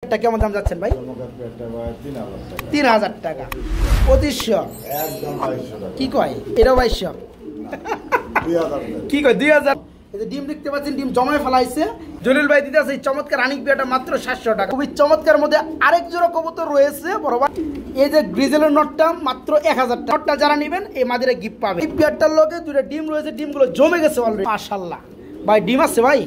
এটা কেমন দাম যাচ্ছেন ভাই? 3000 টাকা। 2500 কি কয়? এটাও 2200 কি কয়? 2000। এই যে ডিম দেখতে পাচ্ছেন, ডিম জমায় ফেলাইছে জলিল ভাই দিতে আছে। এই চমৎকার রানিং পেয়ারটা মাত্র 700 টাকা। খুবই চমৎকার মধ্যে আরেক জোড়া কবুতর রয়েছে বরাবর। এই যে গ্রিজেলের নটটা মাত্র 1000 টাকা। নটটা যারা নেবেন এই মাদিরে গিফট পাবে। এই পেয়ারটার লগে দুটো ডিম রয়েছে, ডিমগুলো জমে গেছে অলরেডি মাশাআল্লাহ। ভাই ডিম আছে ভাই,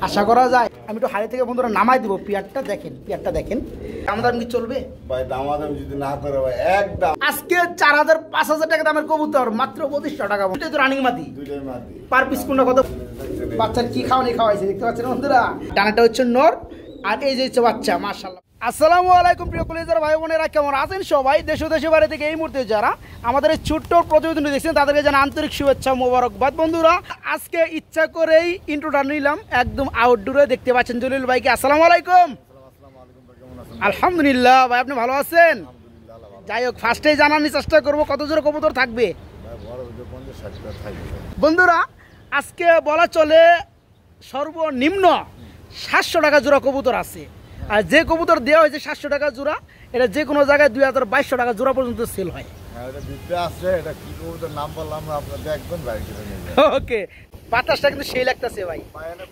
আশা করা যায়। আমি একটু হাড়ি থেকে বন্ধুরা নামাই দিব। পেয়ারটা দেখেন, পেয়ারটা দেখেন। দাম কি চলবে ভাই? দামাদাম যদি না করে ভাই একদম আজকে 4000 5000 টাকা দামের কবুতর মাত্র 2500 টাকা। দুটোই তো রানিং মাদি, দুইটাই মাদি। পার পিস কোনটা কত? বাচ্চার কি খাওয়ানি খাওয়াইছে দেখতে পাচ্ছেন বন্ধুরা। ডানাটা হচ্ছে নর আর এই যে হচ্ছে বাচ্চা মাশাআল্লাহ। আসসালামু আলাইকুম প্রিয় কলেজার ভাই বোনেরা, কেমন আছেন সবাই? দেশ ও দেশের বাইরে থেকে এই মুহূর্তে যারা আমাদের এই ছোট্ট প্রতিবেদন দেখছেন তাদেরকে জানা আন্তরিক শুভেচ্ছা মোবারকবাদ। বন্ধুরা আজকে ইচ্ছা করেই ইন্ট্রোটা নিলাম একদম আউটডোরে। দেখতে পাচ্ছেন জলিল ভাইকে। আসসালামু আলাইকুম। আলহামদুলিল্লাহ ভাই, আপনি ভালো আছেন? যাই হোক, ফার্স্টেই জানানোর চেষ্টা করবো কত জোড়া কবুতর থাকবে। বন্ধুরা আজকে বলা চলে সর্বনিম্ন 700 টাকা জোড়া কবুতর আছে। আর যে কবুতর দেওয়া হয়েছে 700 টাকা জোড়া, এটা যে কোনো জায়গায় 2200 টাকা জোড়া পর্যন্ত সেল হয়। ওকে, বাতাসটা কিন্তু সেই লাগতেছে ভাই।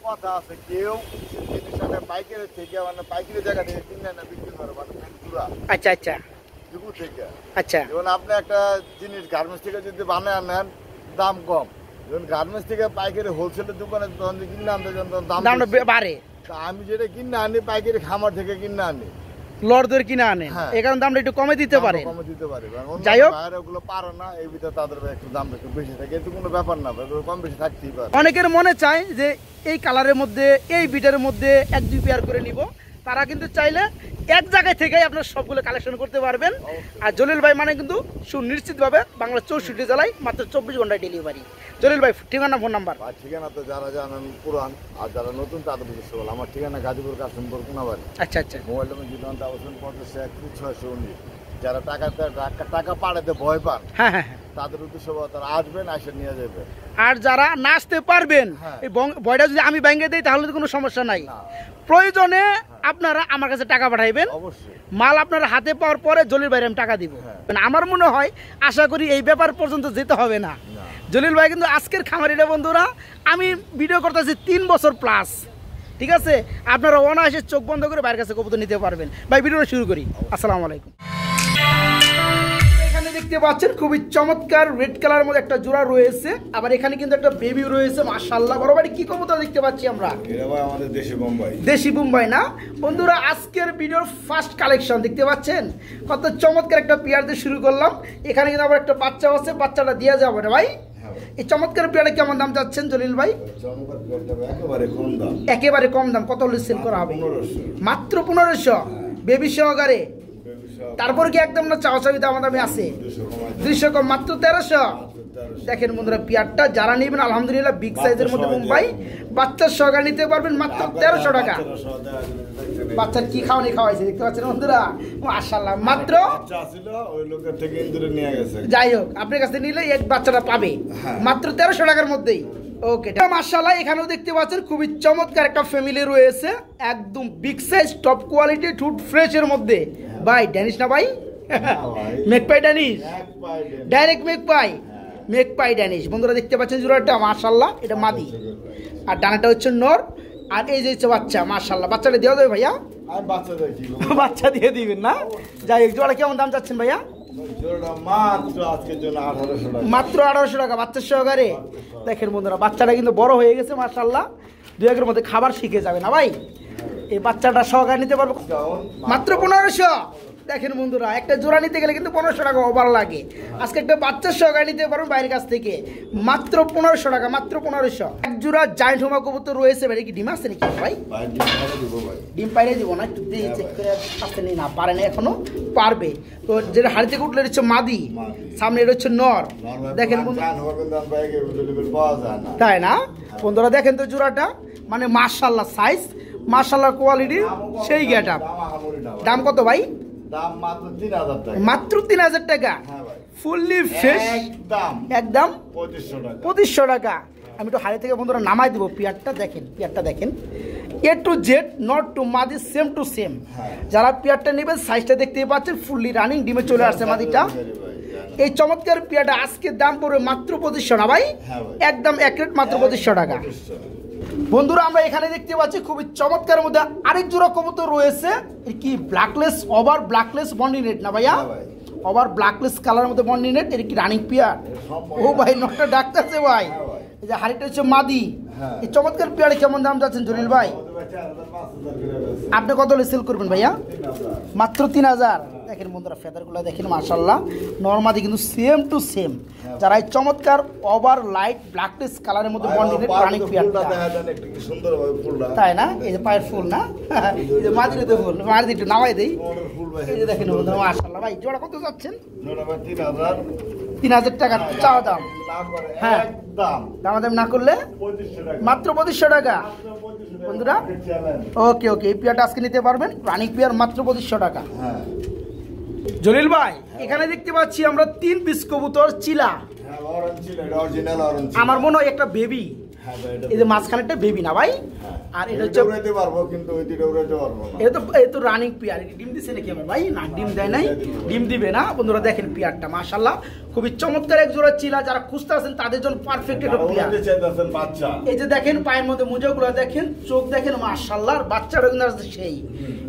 কথা আছে, কেউ পাইকারি থেকে মানে পাইকারি জায়গা থেকে কিনে না বিক্রি করে আচ্ছা আচ্ছা আচ্ছা। যেমন আপনি একটা জিনিস গার্মেন্টস থেকে যদি বানায় আনেন দাম কম, যখন গার্মেন্টস থেকে পাইকারি হোলসেলের দোকানে তখন কিনে আনতে দামটা বাড়ে। আমি যেটা কিনে আনি পাইকারি খামার থেকে কিনে আনি, লর্ডের কিনে আনে, এই কারণে দামটা একটু কমে দিতে পারে। যাই হোক, ওগুলো পারে না, এই ভিতরে তাদের একটু দামটা একটু বেশি থাকে। এতে কোনো ব্যাপার না, কম বেশি থাকতেই পারে। অনেকের মনে চায় যে এই কালারের মধ্যে এই বিটারের মধ্যে 1-2 পেয়ার করে নিব, তারা কিন্তু চাইলে এক জায়গায় থেকেই আপনার সবগুলো কালেকশন করতে পারবেন। আর জলিল ভাই মানে কিন্তু সুনিশ্চিতভাবে বাংলা 64 জেলায় মাত্র 24 ঘন্টায় ডেলিভারি। জলিল ভাই ঠিকানা, ফোন নাম্বার? ঠিকানা তো যারা জানেন পুরান, আর যারা নতুন তাদের উদ্দেশ্য বল। আমার ঠিকানা গাজীপুর কাশিমপুর কোনাবাড়ি। আচ্ছা আচ্ছা। মোবাইল নম্বর 050 যারা টাকা পাঠাতে ভয় পান, হ্যাঁ হ্যাঁ, তাদের উদ্দেশ্য তারা আসবেন, আসে নিয়ে যাবেন। আর যারা না আসতে পারবেন, এই ভয়টা যদি আমি ব্যাংকে দিই তাহলে তো কোনো সমস্যা নাই। প্রয়োজনে আপনারা আমার কাছে টাকা পাঠাইবেন, অবশ্যই মাল আপনার হাতে পাওয়ার পরে জলিল ভাই আমি টাকা দিব। আমার মনে হয়, আশা করি এই ব্যাপার পর্যন্ত যেতে হবে না। জলিল ভাই কিন্তু আজকের খামারিরা বন্ধুরা, আমি ভিডিও করতেছি 3 বছর প্লাস, ঠিক আছে? আপনারা অনায়াসে চোখ বন্ধ করে বাইরের কাছে কবুতর নিতে পারবেন। ভাই ভিডিওটা শুরু করি। আসসালামু আলাইকুম। এখানে দেখতে পাচ্ছেন খুবই চমৎকার রেড কালার মধ্যে একটা জোড়া রয়েছে, আবার এখানে কিন্তু একটা বেবি রয়েছে মাশাআল্লাহ। বড় ভাই কি কবুতর দেখতে পাচ্ছি আমরা? এরা ভাই আমাদের দেশি বোম্বাই। দেশি বোম্বাই না বন্ধুরা? আজকের ভিডিওর ফার্স্ট কালেকশন দেখতে পাচ্ছেন, কত চমৎকার একটা পেয়ার দিয়ে শুরু করলাম। এখানে কিন্তু আবার একটা বাচ্চা আছে, বাচ্চাটা দিয়ে যাবে না ভাই? এই চমৎকার পেয়ারে কেমন দাম চাচ্ছেন জলিল ভাই? একেবারে কম দাম। কত হলে সেল করা হবে? মাত্র 1500 বেবি সহকারে। তারপর কি একদম না চাওয়া চাবি দাম দামে আছে? 200 কম, মাত্র 1300। দেখেন বন্ধুরা পেয়ারটা যারা নেবেন আলহামদুলিল্লাহ বিগ সাইজের মধ্যে মুম্বাই বাচ্চার সহকারে নিতে পারবেন মাত্র 1300 টাকা। বাচ্চার কি খাওয়ানি খাওয়াইছে দেখতে পাচ্ছেন বন্ধুরা মাশাআল্লাহ। মাত্র ওই লোকের থেকে ইন্দুরে নিয়ে গেছে। যাই হোক, আপনার কাছে নিলে এক বাচ্চাটা পাবে মাত্র 1300 টাকার মধ্যেই। ওকে মাশাআল্লাহ। এখানেও দেখতে পাচ্ছেন খুবই চমৎকার একটা ফ্যামিলি রয়েছে, একদম বিগ সাইজ টপ কোয়ালিটি টুট ফ্রেশের মধ্যে। ভাই ড্যানিশ না ভাই? মেকপাই ড্যানিশ, ডাইরেক্ট মেকপাই ড্যানিশ। বন্ধুরা দেখতে পাচ্ছেন জোড়াটা মাশাআল্লাহ, এটা মাদি আর ডানাটা হচ্ছে নর আর এই যে হচ্ছে বাচ্চা মাশাআল্লাহ। বাচ্চাটা দেওয়া যাবে ভাইয়া? বাচ্চা দিয়ে দিবেন না? যাই হোক, জোড়া কেমন দাম চাচ্ছেন ভাইয়া? মাত্র 1800 টাকা বাচ্চার সহকারে। দেখেন বন্ধুরা বাচ্চাটা কিন্তু বড় হয়ে গেছে মাশাআল্লাহ, 2 একের মধ্যে খাবার শিখে যাবে না ভাই? এই বাচ্চাটা সহকারে নিতে পারবো মাত্র 1500। দেখেন বন্ধুরা একটা জোড়া নিতে গেলে কিন্তু 1500 টাকা ওভার লাগে। আজকে একটা বাচ্চার সহকারে নিতে পারবেন বাইরের কাছ থেকে মাত্র 1500 টাকা, মাত্র 1500। এক জোড়া জায়ান্ট হোমা কবুতর রয়েছে। ভাই কি ডিম আছে নাকি ভাই? ডিম পাইরে দিব না, একটু দিয়ে চেক করে আসতে নেই না পারে না এখনো, পারবে তো। যেটা হাড়ি থেকে উঠলে হচ্ছে মাদি, সামনে এটা হচ্ছে নর। দেখেন তাই না বন্ধুরা? দেখেন তো জোড়াটা মানে মাশাআল্লাহ সাইজ, মাশাআল্লাহ কোয়ালিটি, সেই গেটআপ। দাম কত ভাই? মাত্র 3000 টাকা, ফুললি ফ্রেশ একদম 2500 টাকা। আমি একটু হাড়ি থেকে বন্ধুরা নামাই দেবো পেয়ারটা। দেখেন পেয়ারটা দেখেন, এ টু জেড নট টু মাদি সেম টু সেম। যারা পেয়ারটা নেবেন সাইজটা দেখতেই পাচ্ছেন, ফুললি রানিং ডিমে চলে আসছে মাদিটা। এই চমৎকার পেয়ারটা আজকে দাম পড়বে মাত্র 2500 না ভাই? একদম অ্যাকুরেট মাত্র 2500 টাকা। বন্ধুরা আমরা এখানে দেখতে পাচ্ছি খুবই চমৎকার মধ্যে আরেক জোড়া কবুতর রয়েছে, কি ব্ল্যাকলেস ওভার ব্ল্যাকলেস বন্ডিনেট না ভাইয়া? ওভার ব্ল্যাকলেস কালারের মধ্যে বন্ডিনেট, এর কি রানিং পেয়ার? ও ভাই নটটা ডাকতেছে ভাই। এই যে হাড়িটা হচ্ছে মাদি। এই চমৎকার পেয়ারে কেমন দাম যাচ্ছেন জলিল ভাই? আপনি কত সেল করবেন ভাইয়া? মাত্র 3000। দেখেন বন্ধুরা ফেদারগুলো দেখেন মাশাআল্লাহ, নরমাদি কিন্তু সেম টু সেম। যারা এই চমৎকার ওভার লাইট ব্ল্যাকলেস কালারের মধ্যে বন্ডিনেট রানিং পেয়ারটা, তাই না? এই যে পায়ের ফুল না, এই যে মাদিরে তো ফুল, মাদি একটু নামাই দেই। এই যে দেখেন বন্ধুরা মাশাআল্লাহ। ভাই জোড়া কত যাচ্ছেন? 3000 টাকা চাওয়া দাম। হ্যাঁ দামাদাম না করলে মাত্র 2500 টাকা বন্ধুরা। ওকে ওকে, এই পেয়ারটা আজকে নিতে পারবেন, রানিং পেয়ার মাত্র 2500 টাকা। জলিল ভাই এখানে দেখতে পাচ্ছি আমরা 3 পিস কবুতর চিলা। আমার মনে হয় একটা বেবি, এই যে মাঝখানেরটা বেবি না ভাই? আর এটা হচ্ছে উড়াইতে পারবো কিন্তু ওই দিকে উড়াইতে পারবো না। এটা তো রানিং পেয়ার। ডিম দিছে নাকি আমার ভাই? না ডিম দেয় নাই, ডিম দিবে না। বন্ধুরা দেখেন পেয়ারটা মাশাআল্লাহ খুবই চমৎকার এক জোড়া চিলা। যারা খুঁজতে আছেন তাদের জন্য পারফেক্ট একটা পেয়ার। এই যে দেখেন পায়ের মধ্যে মোজাগুলো দেখেন, চোখ দেখেন মাশাআল্লাহ, আর বাচ্চাটা কিন্তু সেই।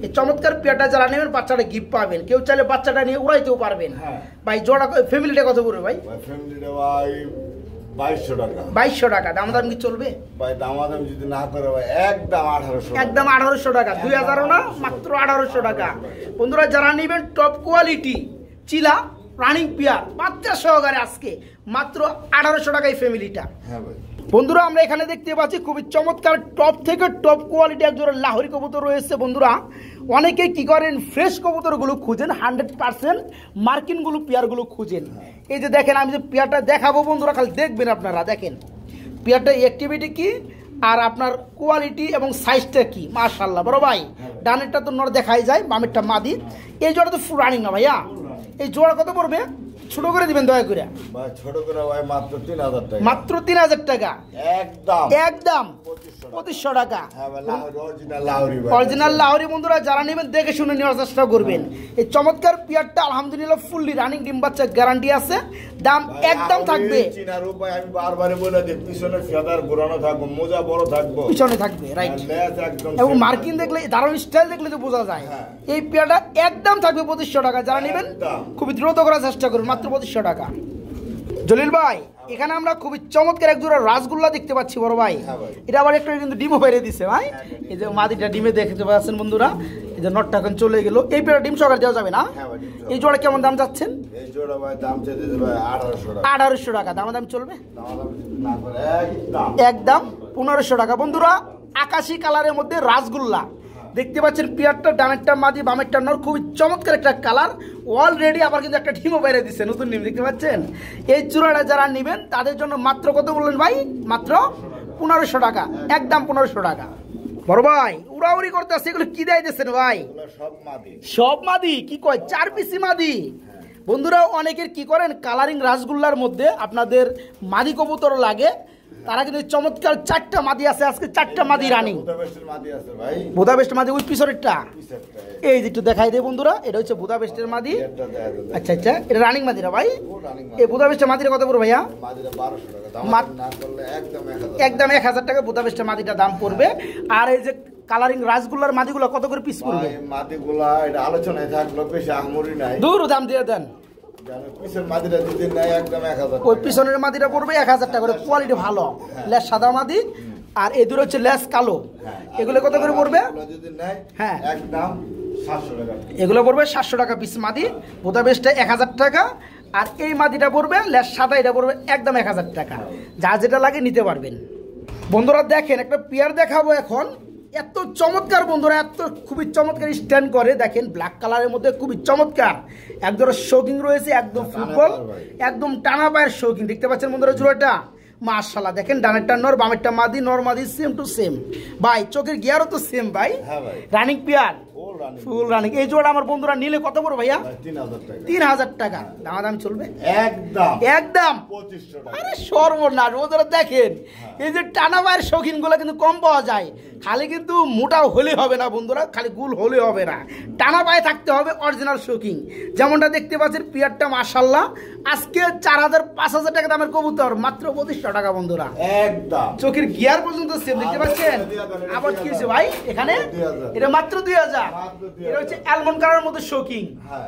এই চমৎকার পেয়ারটা যারা নেবেন বাচ্চাটা গিফট পাবেন। কেউ চাইলে বাচ্চাটা নিয়ে উড়াইতেও পারবেন ভাই। জোড়া ফ্যামিলিটা কত পড়বে ভাই? ফ্যামিলিটা ভাই 2200 টাকা। 2200 টাকা। দামাদাম কি চলবে ভাই? দামাদাম যদি না করে ভাই একদম 1800। একদম 1800 টাকা। 2000 না, মাত্র 1800 টাকা। বন্ধুরা যারা নেবেন টপ কোয়ালিটি চিলা রানিং পেয়ার বাচ্চা সহকারে আজকে মাত্র 1800 টাকায় ফ্যামিলিটা। হ্যাঁ ভাই। বন্ধুরা আমরা এখানে দেখতে পাচ্ছি খুবই চমৎকার টপ থেকে টপ কোয়ালিটি এক জোড়া লাহোরি কবুতর রয়েছে। বন্ধুরা অনেকেই কি করেন, ফ্রেশ কবুতরগুলো খুঁজেন, 100% মার্কিনগুলো পেয়ারগুলো খুঁজেন। এই যে দেখেন আমি যে পেয়ারটা দেখাবো বন্ধুরা, খালি দেখবেন আপনারা। দেখেন পেয়ারটা অ্যাক্টিভিটি কি আর আপনার কোয়ালিটি এবং সাইজটা কি মাশাআল্লাহ। বড় ভাই ডানেরটা তো নর দেখাই যায়, বামেরটা মাদি। এই জোড়া তো ফুল রানিং না ভাইয়া? এই জোড়া কত পড়বে? ছোট করে দিবেন দয়া করে ভাই। ছোট করে ভাই মাত্র 3000 টাকা। মাত্র 3000 টাকা। একদম একদম 2500 টাকা। হ্যাঁ ভাই, অরিজিনাল লাহোরি ভাই। অরিজিনাল লাহোরি। বন্ধুরা যারা নেবেন দেখে শুনে নেওয়ার চেষ্টা করবেন। এই চমৎকার পেয়ারটা আলহামদুলিল্লাহ ফুললি রানিং ডিম বাচ্চা গ্যারান্টি আছে। দাম একদম থাকবে চিনার উপায় আমি বারবার বলে দিই, পিছনে ফেদার ঘোরানো থাকবে, মোজা বড় থাকবে, পিছনে থাকবে রাইট। এবং মার্কিং দেখলে দারুণ স্টাইল দেখলে তো বোঝা যায়। এই পেয়ারটা একদম থাকবে 2500 টাকা। যারা নেবেন খুবই দ্রুত করার চেষ্টা করুন, মাত্র 2500 টাকা। জলিল ভাই এখানে আমরা খুবই চমৎকার এক জোড়া রাসগোল্লা দেখতে পাচ্ছি বড় ভাই। এটা আবার একটা কিন্তু ডিমও বেড়ে দিছে ভাই। এই যে মাদিটা ডিমে দেখতে পাচ্ছেন বন্ধুরা, এই যে নটটা এখন চলে গেল। এই পেয়ারটা ডিম সহকারে দেওয়া যাবে না? এই জোড়া কেমন দাম যাচ্ছেন? এই জোড়া ভাই দাম চাইতে ভাই 1800 টাকা। 1800 টাকা। দাম চলবে না করে একদম 1500 টাকা। বন্ধুরা আকাশি কালারের মধ্যে রাসগোল্লা দেখতে পাচ্ছেন, পেয়ারটা ডানেরটা মাদি বামেরটা নর, খুবই চমৎকার একটা কালার। অলরেডি আবার কিন্তু একটা ডিমও বাইরে দিচ্ছে, নতুন ডিম দেখতে পাচ্ছেন। এই চূড়াটা যারা নেবেন তাদের জন্য মাত্র কত বললেন ভাই? মাত্র 1500 টাকা। একদম 1500 টাকা। বড় ভাই উড়াউড়ি করতে আসছে, এগুলো কি দেয় দিচ্ছেন ভাই? সব মাদি। কি কয় 4 পিসি মাদি। বন্ধুরা অনেকের কি করেন, কালারিং রাসগোল্লার মধ্যে আপনাদের মাদি কবুতর লাগে, তারা কিন্তু চমৎকার 4টা মাদি আছে আজকে, 4টা মাদি রানিং। বুদাপেস্টের মাদি ওই পিছনেরটা, এই যে একটু দেখাই দেয় বন্ধুরা, এটা হচ্ছে বুদাপেস্টের মাদি। আচ্ছা আচ্ছা, এটা রানিং মাদিরা ভাই। এই বুদাপেস্টের মাদিরা কত পড়বে ভাইয়া? একদম 1000 টাকা বুদাপেস্টের মাদিটা দাম পড়বে। আর এই যে কালারিং রাসগোল্লার মাদিগুলো কত করে পিস পড়বে? মাদিগুলা এটা আলোচনায় থাকলো, বেশি আহমরি নাই, দূর দাম দিয়ে দেন। ওই পিছনের মাদিটা পড়বে 1000 টাকা করে, কোয়ালিটি ভালো, লেস সাদা মাদি। আর এই দূরে হচ্ছে লেস কালো। এগুলো কত করে পড়বে? হ্যাঁ এগুলো পড়বে 700 টাকা পিস মাদি। বুদাপেস্টে 1000 টাকা। আর এই মাদিটা পড়বে লেস সাদা, এটা পড়বে একদম 1000 টাকা। যা যেটা লাগে নিতে পারবেন। বন্ধুরা দেখেন একটা পেয়ার দেখাবো এখন, এত চমৎকার বন্ধুরা, এত খুবই চমৎকার স্ট্যান্ড করে। দেখেন ব্ল্যাক কালারের মধ্যে খুবই চমৎকার এক ধরনের শৌকিং রয়েছে, একদম ফুটবল, একদম টানা পায়ের শৌকিং দেখতে পাচ্ছেন বন্ধুরা জোড়াটা মাশাআল্লাহ। দেখেন ডানেরটা নর বামেরটা মাদি, নর মাদি সেম টু সেম ভাই। চোখের গিয়ারও তো সেম ভাই। Running pair full running. এই জোড়া আমার বন্ধুরা নিলে কত পড়বে ভাইয়া? 3000 টাকা। 3000 টাকা দাম চলবে একদম একদম 2500 টাকা। আরে সর্বনাশ, বন্ধুরা দেখেন এই যে টানা পায়ের শৌখিন গুলো কিন্তু কম পাওয়া যায়। খালি কিন্তু মোটা হলে হবে না বন্ধুরা, খালি গুল হলে হবে না, টানা পায়ে থাকতে হবে অরিজিনাল শৌখিন। যেমনটা দেখতে পাচ্ছেন পিয়ারটা মাশাআল্লাহ আজকে 4000-5000 টাকা দামের কবুতর, মাত্র 2500 টাকা বন্ধুরা। একদম চোখের গিয়ার পর্যন্ত সেম দেখতে পাচ্ছেন। আবার কি হয়েছে ভাই এখানে? এটা মাত্র 2000। এটা হচ্ছে অ্যালমন্ড কালারের মধ্যে শৌখিন,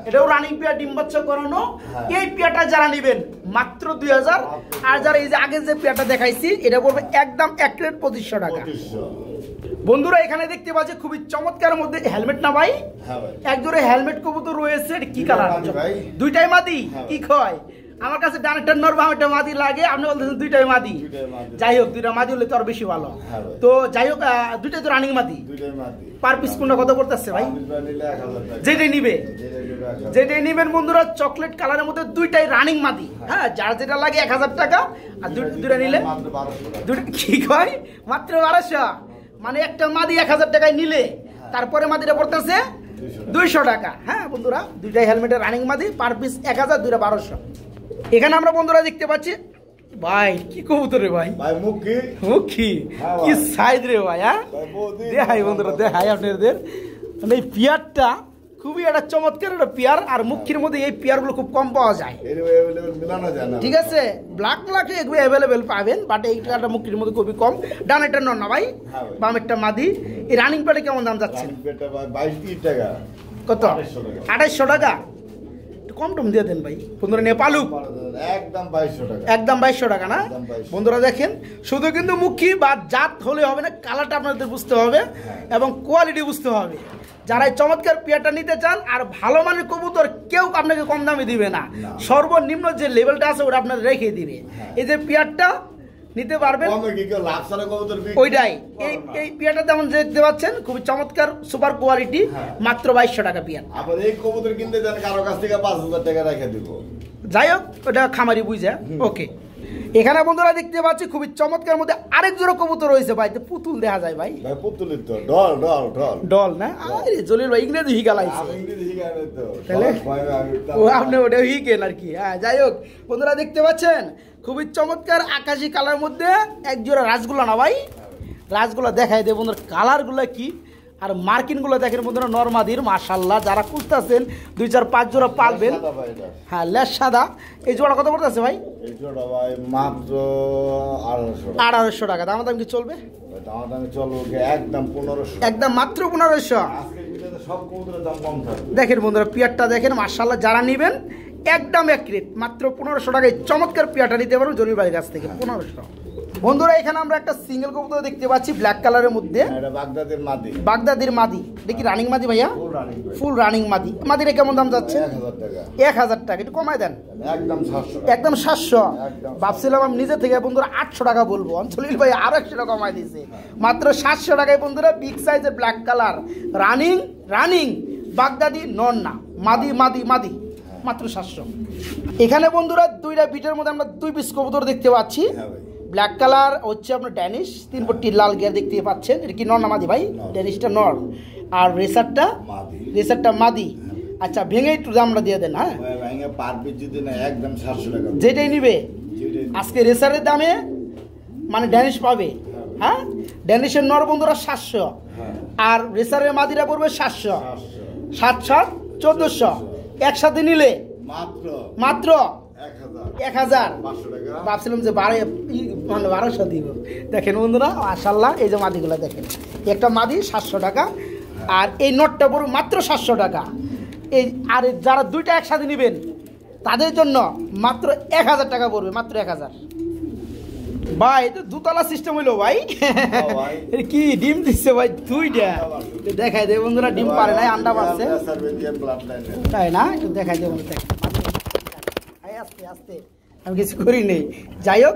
এটাও রানিং পিয়ার, ডিম বাচ্চা করানো। এই পিয়ারটা যারা নেবেন মাত্র 2000। আর যারা এই যে আগে যে পিয়ারটা দেখাইছি এটা পড়বে একদম 1 রেট 2500 টাকা। বন্ধুরা এখানে দেখতে পাচ্ছি খুবই চমৎকার মধ্যে হেলমেট না ভাই? এক জোড়ে হেলমেট কবুতর রয়েছে। এটা কি কালার? দুইটাই মাদি। কি কয় আমার কাছে ডানেরটা নর বামেরটা মাদি লাগে, আপনি বলতেছেন দুইটাই মাদি। যাই হোক দুইটা মাদি হলে তো আর বেশি ভালো। তো যাই হোক দুইটাই তো রানিং মাদি। পার পিস কোনটা কত করতেছে ভাই? যেটাই নিবে, যেটাই নিবেন বন্ধুরা চকলেট কালারের মধ্যে দুইটাই রানিং মাদি। হ্যাঁ, যার যেটা লাগে 1000 টাকা, আর দুইটা নিলে দুইটা কি কয় মাত্র 1200। মানে একটা মাদি 1000 টাকায় নিলে তারপরে মাদিটা পড়তেছে 200 টাকা। হ্যাঁ বন্ধুরা দুইটাই হেলমেটের রানিং মাদি, পার পিস 1000, দুইটা 1200। এখানে আমরা বন্ধুরা দেখতে পাচ্ছি ভাই কি কবুতর রে ভাই? মুখী কি সাইজ রে ভাই? হ্যাঁ দেখাই বন্ধুরা, দেখাই আপনাদের। মানে এই পিয়ারটা খুবই একটা চমৎকার একটা পিয়ার, আর মুখির মধ্যে এই পিয়ারগুলো খুব কম পাওয়া যায়। ঠিক আছে, ব্ল্যাক এগুলো অ্যাভেলেবেল পাবেন, বাট এইটা মুখির মধ্যে খুবই কম। ডানেরটা নর না ভাই, বামেরটা মাদি। এই রানিং প্যাডে কেমন দাম যাচ্ছে? 22 টাকা। কত? 2800 টাকা। কম টম দিয়ে দেন ভাই বন্ধুরা। নেপালুক একদম 2200 টাকা। একদম 2200 টাকা না বন্ধুরা? দেখেন শুধু কিন্তু মুখী বা জাত হলে হবে না, কালারটা আপনাদের বুঝতে হবে এবং কোয়ালিটি বুঝতে হবে। যারা এই চমৎকার পিয়ারটা নিতে চান আর ভালো মানের কবুতর কেউ আপনাকে কম দামে দিবে না, সর্বনিম্ন যে লেভেলটা আছে ওটা আপনাদের রেখে দিবে। এই যে পিয়ারটা নিতে পারবেন ওইটাই। এই পিয়ারটা যেমন দেখতে পাচ্ছেন খুবই চমৎকার সুপার কোয়ালিটি, মাত্র 2200 টাকা পিয়ার। আবার এই কবুতর কিনতে যান কারো কাছ থেকে 5000 টাকা রেখে দিব। যাই হোক ওটা খামারি বুঝে। ওকে, এখানে বন্ধুরা দেখতে পাচ্ছি খুবই চমৎকার মধ্যে আরেক জোড়া কবুতর রয়েছে ভাই। তো পুতুল দেখা যায় ভাই? ভাই পুতুলের তো ডল ডল ডল ডল না? আরে জলিল ভাই ইংরেজি হিগালাইছে। আমি ইংরেজি শিখাই তো। তাহলে ও আপনি ওটা হিকেন আর কি। হ্যাঁ যাই হোক বন্ধুরা দেখতে পাচ্ছেন খুবই চমৎকার আকাশি কালার মধ্যে এক জোড়া রাজগোলা না ভাই? রাজগোলা দেখাই দেয় বন্ধুরা কালারগুলো কি, আর মার্কিনগুলো দেখেন বন্ধুরা নরমাদির মাশাআল্লাহ। যারা খুঁজতেছেন 2-4-5 জোড়া পালবেন। হ্যাঁ লেস সাদা। এই জোড়া কত পড়তেছে ভাই? এই জোড়া ভাই মাত্র 1800 টাকা। দাম কি চলবে? দাম চলবে একদম 1500। একদম মাত্র 1500। আজকের ভিডিওতে সব কবুতরের দাম কম থাকবে। দেখেন বন্ধুরা পিয়ারটা দেখেন মাশাআল্লাহ। যারা নেবেন একদম এক রেট, মাত্র 1500 টাকায় চমৎকার পিয়ারটা নিতে পারবেন জলিল ভাইয়ের কাছ থেকে। 1500। বন্ধুরা এখানে আমরা একটা সিঙ্গেল কবুতর দেখতে পাচ্ছি ব্ল্যাক কালারের মধ্যে। এটা বাগদাদের মাদি। বাগদাদের মাদি। এটা কি রানিং মাদি ভাইয়া? ফুল রানিং মাদি। মাদির কেমন দাম যাচ্ছে? 1000 টাকা। 1000 টাকা। একটু কমায় দেন। একদম 700। একদম 700। ভাবছিলাম আমি নিজে থেকে বন্ধুরা 800 টাকা বলবো, জলিল ভাই আরো 100 টাকা কমায় দিয়েছে। মাত্র 700 টাকায় বন্ধুরা বিগ সাইজের ব্ল্যাক কালার রানিং রানিং বাগদাদি নন না, মাদি মাদি মাদি, মাত্র 700। এখানে বন্ধুরা দুইটা বিটের মধ্যে আমরা 2 পিস কবুতর দেখতে পাচ্ছি। ব্ল্যাক কালার হচ্ছে আপনার ড্যানিশ, 3 পট্টি লাল গিয়ার দেখতে পাচ্ছেন। এটা কি নর না মাদি ভাই? ড্যানিশটা নর আর রেসারটা মাদি। আচ্ছা ভেঙে একটু দামটা দিয়ে দেন। হ্যাঁ ভেঙে পার পিস যদি না একদম 700 টাকা। যেটাই নিবে আজকে রেসারের দামে মানে ড্যানিশ পাবে। হ্যাঁ ড্যানিশের নর বন্ধুরা 700 আর রেসারের মাদিরা পড়বে 700। 700 1400 একসাথে নিলে মাত্র 1000। ভাবছিলাম যে 1200 দিব। দেখেন বন্ধুরা মাশাআল্লাহ এই যে মাদিগুলো দেখেন, একটা মাদি 700 টাকা আর এই নটটা পড়বে মাত্র 700 টাকা। এই আর যারা দুইটা একসাথে নেবেন তাদের জন্য মাত্র 1000 টাকা পড়বে, মাত্র 1000। ভাই এটা দুতলা সিস্টেম হইলো ভাই। কি ডিম দিচ্ছে ভাই? 2টা দেখাই দে বন্ধুরা। ডিম পারে নাই, আন্ডা পারছে তাই না? একটু দেখাই দে বন্ধুরা। আস্তে আস্তে আমি কিছু করি নেই। যাই হোক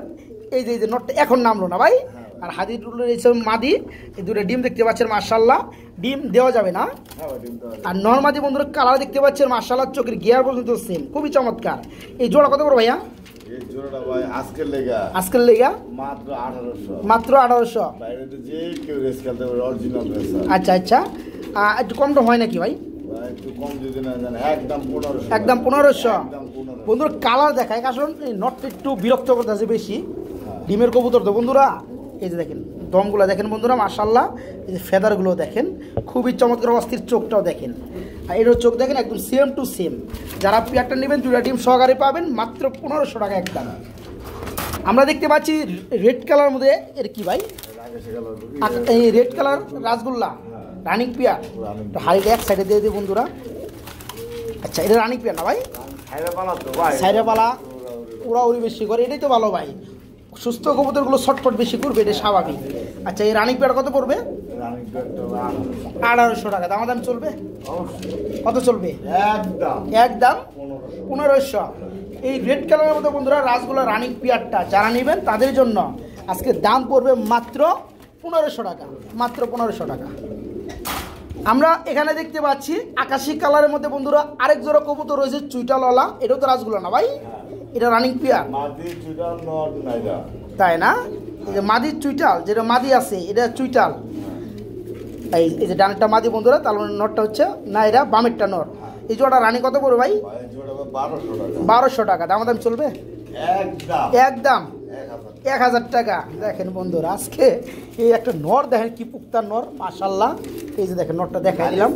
এই যে নটটা এখন নামলো না ভাই। আর হাদিরুলের এই মাদি, এই দুটো ডিম দেখতে পাচ্ছেন মাশাআল্লাহ। ডিম দেওয়া যাবে না। আর নরমাদি বন্ধুরা কালার দেখতে পাচ্ছেন মাশাআল্লাহ, চোখের গিয়ার পর্যন্ত সেম, খুবই চমৎকার। এই জোড়া কত বড় ভাইয়া? এই জোড়াটা ভাই আজকের লেগা মাত্র 1800 মাত্র 1800 বাইরেতে যে কেউ রেস খেলতে পারে অরিজিনাল রেস আচ্ছা আচ্ছা একটু কম তো হয় নাকি ভাই একটু কম যদি না জানে একদম 1500 একদম 1500 বন্ধুরা কালার দেখায় কারণ এই নটটা একটু বিরক্ত করতেছে বেশি ডিমের কবুতর তো বন্ধুরা এই যে দেখেন দমগুলো দেখেন বন্ধুরা মাশাআল্লাহ এই যে ফেদারগুলো দেখেন খুবই চমৎকার অস্থির চোখটাও দেখেন আর এর চোখ দেখেন একদম সেম টু সেম যারা পেয়ারটা নেবেন দুইটা ডিম সহকারে পাবেন মাত্র 1500 টাকা একদম আমরা দেখতে পাচ্ছি রেড কালার মধ্যে এর কি ভাই এই red colour rasgulla running pair হাড়িটা এক সাইডে দিয়ে দিই বন্ধুরা আচ্ছা এটা রানিং পেয়ার না ভাই সাইডে পালা উড়াউড়ি বেশি করে এটাই তো ভালো ভাই সুস্থ কবুতরগুলো ছটফট বেশি করবে এটা স্বাভাবিক আচ্ছা এই রানিং পেয়ার কত পড়বে 1800 টাকা দাম চলবে কত চলবে একদম 1500 এই রেড কালারের মধ্যে বন্ধুরা রাসগোল্লা রানিং পেয়ারটা যারা নেবেন তাদের জন্য আজকে দাম পড়বে মাত্র 1500 টাকা মাত্র 1500 টাকা আমরা এখানে দেখতে পাচ্ছি আকাশি কালারের মধ্যে বন্ধুরা আরেক জোড়া কবুতর রয়েছে চুইটালওয়ালা এটাও তো রাসগোল্লা না ভাই এটা রানিং পেয়ার তাই না এই যে মাদির চুইটাল যেটা মাদি আছে এটা চুইটাল এই যে ডানেরটা মাদি বন্ধুরা তাহলে নটটা হচ্ছে না এটা বামেরটা নট এই জোড়া রানী কত পড়বে ভাই 1200 টাকা দাম চলবে একদম 1000 টাকা দেখেন বন্ধুরা আজকে এই একটা নর দেখেন কি পুক্তার নর মাশাআল্লাহ এই যে দেখেন নরটা দেখাই দিলাম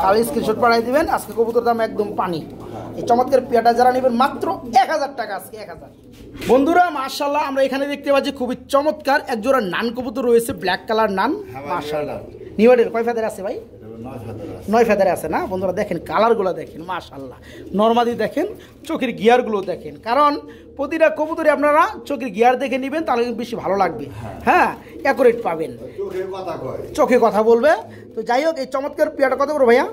খালি স্ক্রিনশট পাঠিয়ে দিবেন আজকে কবুতর দাম একদম পানি এই চমৎকার পেয়ারটা যারা নেবেন মাত্র 1000 টাকা আজকে 1000 বন্ধুরা মাশাআল্লাহ আমরা এখানে দেখতে পাচ্ছি খুবই চমৎকার এক জোড়া নান কবুতর রয়েছে ব্ল্যাক কালার নান মাশাআল্লাহ নিউডের কয় ফেদার আছে ভাই 9 ফেদারে আছে না বন্ধুরা দেখেন কালারগুলো দেখেন মাশাআল্লাহ নরমালি দেখেন চোখের গিয়ারগুলো দেখেন কারণ প্রতিটা কবুতরে আপনারা চোখের গিয়ার দেখে নেবেন তাহলে বেশি ভালো লাগবে হ্যাঁ অ্যাকুরেট পাবেন চোখে কথা বলবে তো যাই হোক এই চমৎকার পেয়ারটা কত করে ভাইয়া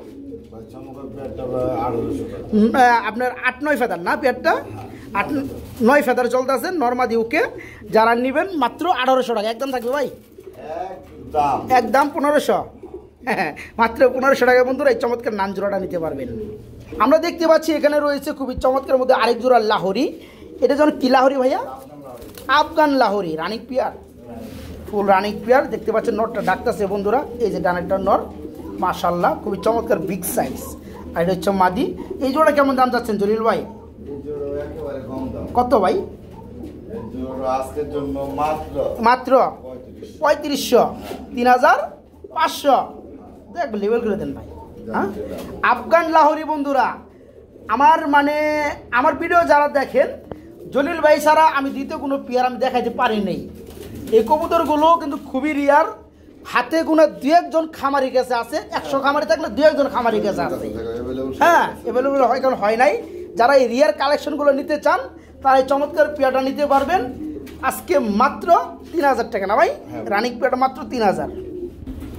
আপনার 8-9 ফেদার না পেয়ারটা 8-9 ফেদার চলতেছে নরমাদি ওকে যারা নেবেন মাত্র 1800 টাকা একদম থাকবে ভাই একদম 1500 হ্যাঁ মাত্র 1500 টাকা বন্ধুরা এই চমৎকার নান জোড়াটা নিতে পারবেন আমরা দেখতে পাচ্ছি এখানে রয়েছে খুবই চমৎকার মধ্যে আরেক জোড়া লাহোরি এটা যেন কি লাহোরি ভাইয়া Afghan Lahori running pair full running pair দেখতে পাচ্ছেন নরটা ডাকতেছে বন্ধুরা এই যে ডানেরটা নর মাশাআল্লাহ খুবই চমৎকার বিগ সাইজ আর এটা হচ্ছে মাদি এই জোড়া কেমন দাম যাচ্ছেন জলিল ভাই কত ভাই আজকের জন্য মাত্র 3500 3500 দেখ লেভেল করে দেন ভাই হ্যাঁ আফগান লাহোরি বন্ধুরা আমার ভিডিও যারা দেখেন জলিল ভাই ছাড়া আমি দ্বিতীয় কোনো পেয়ার আমি দেখাইতে পারি নাই এই কবুতরগুলো কিন্তু খুবই রিয়ার হাতে গোনা 2-1 খামারি কাছে আছে 100 খামারি থাকলে 2-1 খামারি কাছে আছে হ্যাঁ অ্যাভেলেবল হয় কারণ হয় নাই যারা এই রিয়ার কালেকশনগুলো নিতে চান তারা এই চমৎকার পেয়ারটা নিতে পারবেন আজকে মাত্র 3000 টাকা না ভাই রানিং পেয়ারটা মাত্র 3000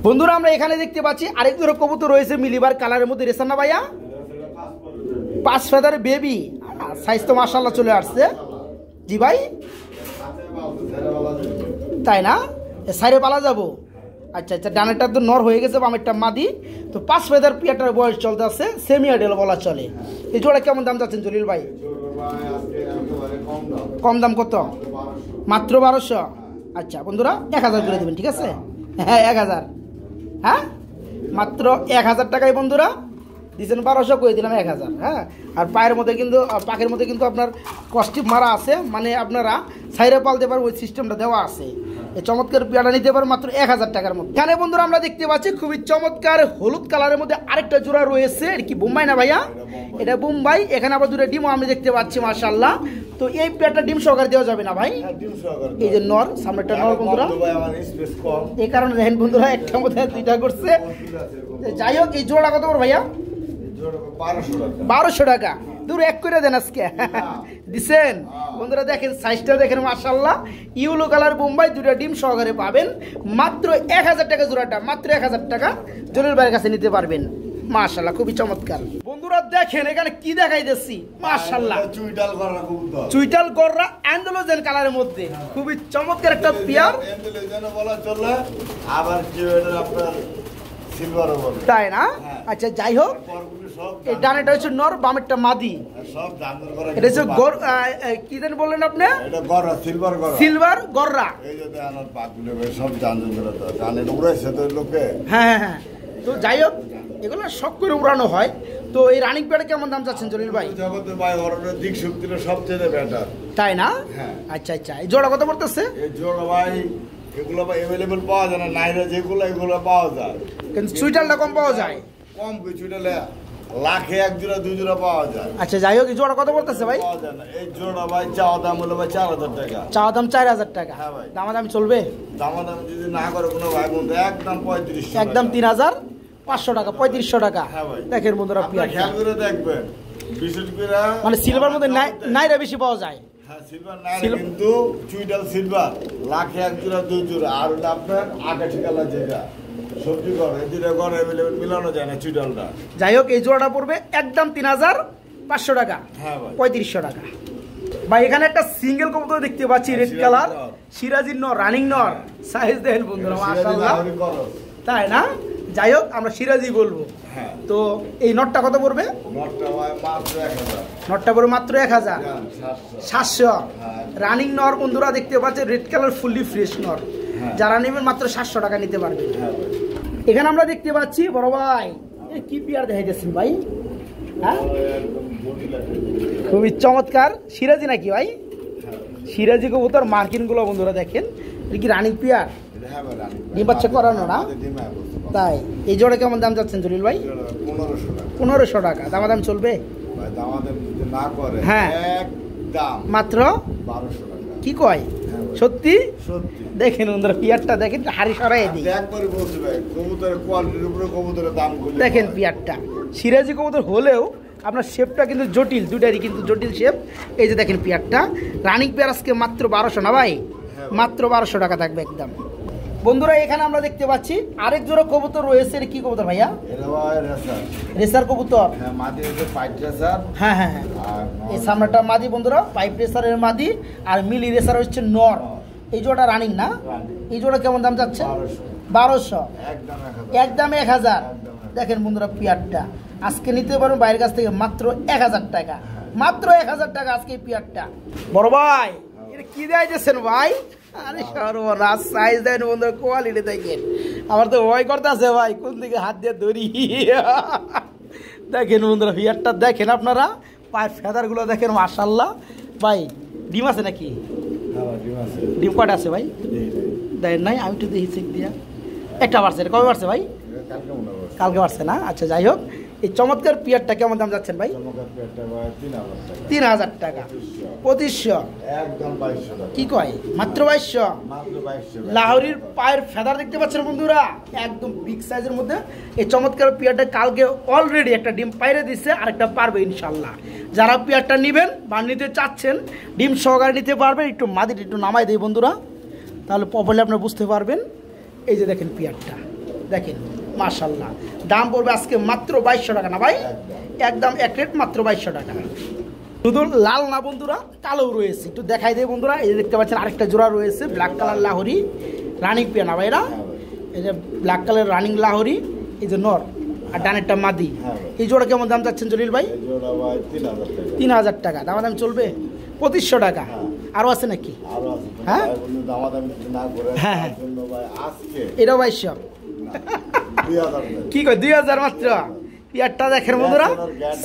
বন্ধুরা আমরা এখানে দেখতে পাচ্ছি আরেক জোড়া কবুতর রয়েছে মিলিবার কালারের মধ্যে রেসান না ভাইয়া 5 ফেদার বেবি সাইজ তো মাশাআল্লাহ চলে আসছে জি ভাই তাই না সাইরে পালা যাবো আচ্ছা আচ্ছা ডানেরটা তো নর হয়ে গেছে বামেরটা মাদি তো 5 ফেদার পিয়াটার বয়স চলতে আছে সেমি আইডেল বলা চলে এই জোড়া কেমন দাম যাচ্ছেন জলিল ভাই কম দাম কত মাত্র 1200 আচ্ছা বন্ধুরা 1000 করে দেবেন ঠিক আছে হ্যাঁ 1000 হ্যাঁ মাত্র 1000 টাকায় বন্ধুরা দিয়েছেন 1200 করে দিলাম 1000 হ্যাঁ আর পায়ের মধ্যে কিন্তু পাখের মধ্যে কিন্তু আপনার কস্টিপ মারা আছে মানে আপনারা সাইরে পালতে পারবেন ওই সিস্টেমটা দেওয়া আছে এই চমৎকার পেয়ারটা নিতে পারেন মাত্র 1000 টাকার মধ্যে এখানে বন্ধুরা আমরা দেখতে পাচ্ছি খুবই চমৎকার হলুদ কালারের মধ্যে আরেকটা জোড়া রয়েছে এটা কি বোম্বাই না ভাইয়া এটা বোম্বাই এখানে আবার দুটো ডিমও আমি দেখতে পাচ্ছি মাশাআল্লাহ তো এই পেয়ারটা ডিম সহকারে দেওয়া যাবে না ভাই এই যে নর সামনেটা নর বন্ধুরা এই কারণে দেখেন বন্ধুরা একটা মধ্যে দুইটা করছে যাই হোক এই জোড়া কত করে ভাইয়া 1200 টাকা দূর এক করে দেন আজকে দিছেন বন্ধুরা দেখেন সাইজটা দেখেন মাশাআল্লাহ ইউলো কালার বোম্বাই দুটো ডিম সহকারে পাবেন মাত্র 1000 টাকা জোড়াটা মাত্র 1000 টাকা জলিল ভাইয়ের কাছে নিতে পারবেন মাশাআল্লাহ খুবই চমৎকার বন্ধুরা দেখেন এখানে কি দেখাইতেছি মাশাআল্লাহ চুইটাল গররা অ্যান্ডালুজিয়ান কালারের মধ্যে খুবই চমৎকার একটা পেয়ার অ্যান্ডালুজিয়ান বলা চলে আবার কি এটা আপনার সিলভারও বলে। তাই না? হ্যাঁ। আচ্ছা যাই হোক, পরগুলো সব এই ডানেটা হচ্ছে নর, বামেরটা মাদি। সব দাঁতের করা। এটা হচ্ছে কি যেন বললেন আপনি? এটা গররা, সিলভার গররা। সিলভার গররা। এই যে দেখানোর পাকগুলো সব দাঁতের করা তো কানে উড়াইছে তো লোকে। হ্যাঁ হ্যাঁ হ্যাঁ। তো যাই হোক, এগুলো শখ করে উড়ানো হয়। তো এই রানিং পেয়ারে কেমন দাম চাচ্ছেন জলিল ভাই? জগতে ভাই অরণের দিক শক্তিটা সবচেয়ে বেটার। তাই না? হ্যাঁ। আচ্ছা আচ্ছা, এই জোড়া কত পড়তেছে? এই জোড়া ভাই এগুলো ভাই অ্যাভেলেবল পাওয়া যায় না, নাইরা যেগুলো এগুলো পাওয়া যায়, কিন্তু সুইটারটা কম পাওয়া যায়। কম কিছু নিলে লাখে এক জোড়া দুই জোড়া পাওয়া যায়। আচ্ছা যাই হোক, এই জোড়া কত পড়তেছে ভাই? পাওয়া যায় না। এই জোড়া ভাই চাওয়া দাম হলো ভাই 4000 টাকা। চাওয়া দাম 4000 টাকা। হ্যাঁ ভাই। দামাদামি চলবে? দামাদামি যদি না করে কোনো ভাই বন্ধু একদম 3500 একদম 3500 টাকা, 3500 টাকা। হ্যাঁ ভাই। দেখেন বন্ধুরা, আপনারা খেয়াল করে দেখবেন, বিশেষ করে মানে সিলভার মধ্যে নাইরা বেশি পাওয়া যায়। হ্যাঁ সিলভার নাই, কিন্তু চুইডাল সিলভার লাখে এক জোড়া দুই জোড়া। আর হলো আপনার আকাশি কালার যেটা সবজি ঘর, এই দুটা ঘর অ্যাভেলেবেল মিলানো যায় না চুইডালটা। যাই হোক, এই জোড়াটা পড়বে একদম 3500 টাকা। হ্যাঁ ভাই। 3500 টাকা। ভাই এখানে একটা সিঙ্গেল কবুতর দেখতে পাচ্ছি, রেড কালার, সিরাজির নর, রানিং নর। সাইজ দেখেন বন্ধুরা, মাশাআল্লাহ। তাই না? যাই হোক, আমরা সিরাজি বলবো। হ্যাঁ। তো এই নটটা কত পড়বে? নটটা ভাই মাত্র 1000। নটটা পড়বে মাত্র 1000। 700। হ্যাঁ। রানিং নর বন্ধুরা দেখতে পাচ্ছেন, রেড কালার ফুললি ফ্রেশ নর। হ্যাঁ। যারা নেবেন মাত্র 700 টাকা নিতে পারবেন। হ্যাঁ ভাই। এখানে আমরা দেখতে পাচ্ছি বড় ভাই, কি পেয়ার দেখাইতেছেন ভাই? হ্যাঁ, একদম বডি লাগে। খুবই চমৎকার। সিরাজি নাকি ভাই? সিরাজি কবুতর মার্কিন গুলো বন্ধুরা দেখেন, এটা কি রানিং পেয়ার? হ্যাঁ ভাই, রানী। ডিম বাচ্চা করানো না? ডিম হ্যাঁ বলতে তাই এই জোড়া কেমন দাম যাচ্ছেন জলিল ভাই? 1500 টাকা। 1500 টাকা। দামাদাম চলবে? ভাই দামাদাম যদি না করে হ্যাঁ। একদম মাত্র 1200 টাকা। কি কয়? হ্যাঁ ভাই। সত্যি? সত্যি। দেখেন বন্ধুরা, পিয়ারটা দেখেন, হাড়ি সরাই দিই। একবারে বলছি ভাই, কবুতরের কোয়ালিটির উপরে কবুতরের দাম গুলো দেখেন পিয়ারটা, সিরাজি কবুতর হলেও আপনার শেপটা কিন্তু জটিল, দুটারই কিন্তু জটিল শেপ। এই যে দেখেন পিয়ারটা, রানিং পেয়ার আজকে মাত্র 1200 না ভাই? মাত্র 1200 টাকা থাকবে একদম। বন্ধুরা এখানে আমরা দেখতে পাচ্ছি আরেক জোড়া কবুতর রয়েছে। এটা কি কবুতর ভাইয়া? এটা ভাই রেসার। রেসার কবুতর? হ্যাঁ, মাদি হচ্ছে পাইট রেসার। হ্যাঁ হ্যাঁ হ্যাঁ। আর এই সামনেটা মাদি বন্ধুরা, পাইপ রেসারের মাদি, আর মিলি রেসার হচ্ছে নর। এই জোড়াটা রানিং না? এই জোড়া কেমন দাম যাচ্ছে? 1200। একদম 1000। একদম 1000। দেখেন বন্ধুরা পিয়ারটা আজকে নিতে পারবেন বাইরের কাছ থেকে মাত্র 1000 টাকা। মাত্র 1000 টাকা আজকে এই পিয়ারটা। বড় ভাই এটা কি দিয়েছেন ভাই? আরে সর্বনাশ, সাইজ দেন বন্ধুরা, কোয়ালিটি দেখেন। আমার তো ভয় করতেছে ভাই, কোন দিকে হাত দিয়ে ধরি। দেখেন বন্ধুরা পিয়ারটা দেখেন আপনারা, পায়ের ফেদারগুলো দেখেন, মাশাআল্লাহ। ভাই ডিম আছে নাকি? হ্যাঁ, ডিম আছে। ডিম কয়টা আছে ভাই? দেখেন নাই, আমি একটু দেখি চেক দিয়া। একটা বাড়ছে। এটা কবে বাড়ছে ভাই? কালকে মনে হয়। কালকে বাড়ছে না? আচ্ছা যাই হোক, এই চমৎকার পিয়ারটা কেমন দাম যাচ্ছেন ভাই? চমৎকার পেটটা ভাই 3000 টাকা। 3000 টাকা। 2500। একদম 2200 টাকা। কি কয়? মাত্র 2200। মাত্র 2200। লাহোরির পায়ের ফেদার দেখতে পাচ্ছেন বন্ধুরা, একদম বিগ সাইজের মধ্যে। এই চমৎকার পিয়ারটা কালকে অলরেডি একটা ডিম পাইরে দিচ্ছে, আরেকটা পারবে ইনশাল্লাহ। যারা পিয়ারটা নেবেন বা নিতে চাচ্ছেন, ডিম সহকারে নিতে পারবেন। একটু মাদিটা একটু নামাই দেই বন্ধুরা, তাহলে প্রপারলি আপনারা বুঝতে পারবেন। এই যে দেখেন পিয়ারটা দেখেন, মাশাআল্লাহ। দাম পড়বে আজকে মাত্র 2200 টাকা না ভাই? একদম এক রেট, মাত্র 2200 টাকা। শুধু লাল না বন্ধুরা, কালো রয়েছে, একটু দেখাই দেয় বন্ধুরা। এই যে দেখতে পাচ্ছেন আরেকটা জোড়া রয়েছে, black colour Lahori running pair না ভাইরা? এই যে ব্ল্যাক কালার রানিং লাহোরি, এই যে নর, আর ডানেরটা মাদি। এই জোড়া কেমন দাম চাচ্ছেন জলিল ভাই? 3000 টাকা। দামাদাম চলবে? 2500 টাকা। আরো আছে নাকি? হ্যাঁ হ্যাঁ হ্যাঁ, এটাও 2200। কি কয়? 2000 মাত্র। পিয়ারটা দেখেন বন্ধুরা,